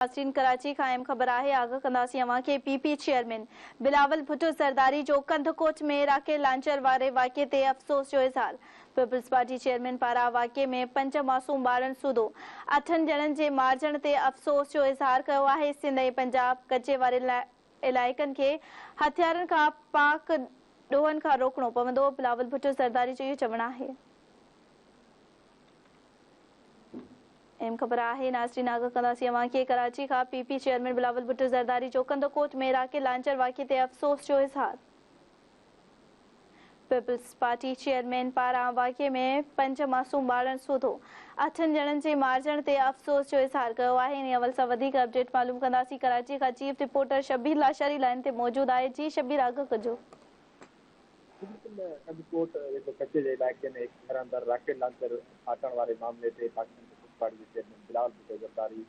नाज़रीन कराची का अहम ख़बर आहे आगाह कंदासीं अवां खे पीपी चेयरमैन बिलावल भुट्टो ज़रदारी जो कंधकोट में राकेल लांचर वारे वाक़े ते अफ़सोस जो इज़हार। पीपल्स पार्टी चेयरमैन पारां वाक़े में 5 मासूम ॿारनि सूधो 8 ॼणनि जे मारिजण ते अफ़सोस जो इज़हार कयो आहे। सिंध ऐं पंजाब कचे वारे इलाइक़नि खे हथियारनि खां पाक ॾोहनि खां रोकणो पवंदो। बिलावल भुट्टो ज़रदारी जो इहो चवणु आहे। अहम ख़बर आहे नाज़रीन आगाह कंदासीं अवां खे कराची का पीपी चेयरमैन बिलावल भुट्टो ज़रदारी जो कंधकोट में राकेल लांचर वाक़े ते अफ़सोस जो इज़हार। पीपल्स पार्टी चेयरमैन पारां वाक़े में 5 मासूम ॿारनि सूधो 8 ॼणनि जे मारिजण ते अफ़सोस जो इज़हार कयो आहे। इन हवाले सां वधीक अपडेट मालूम कंदासीं। कराची का chief reporter Shabir Lashari line ते मौजूद आहे। जी शबीर आगाह कजो। कंधकोट कचे जे इलाइक़े में घर अंदर राकेल लांचर फाटण वारे मामले ते पाकिस्तान पीपल्स पार्टी के चेयरमैन बिलावल भुट्टो ज़रदारी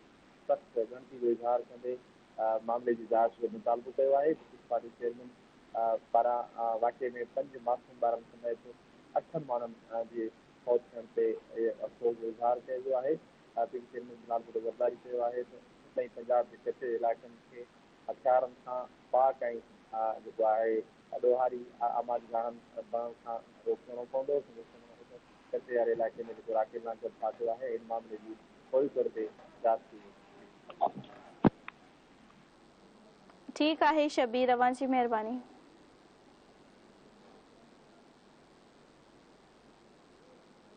सख्त ॻणती जो इज़हार कंदे मामले की जांच जो मुतालबो कयो आहे। पीपल्स पार्टी चेयरमैन पारां वाक़े में 5 मासूम ॿारनि समेत 8 माण्हुनि जे फौत थियण ते अफ़सोस जो इज़हार कयो वियो आहे। पीपी चेयरमैन बिलावल भुट्टो ज़रदारी चयो आहे त सिंध ऐं पंजाब जे कचे इलाइक़नि खे हथियारनि खां पाक ऐं जेको आहे ॾोहारी आबादी बढ़ण खां रोकणो पवंदो। कचे वारे इलाइक़े में जेको राकेल लांचर फाथो आहे इन मामले जी फौरी तौर ते जांच थी। ठीक आहे शबीर, अवां जी महिरबानी।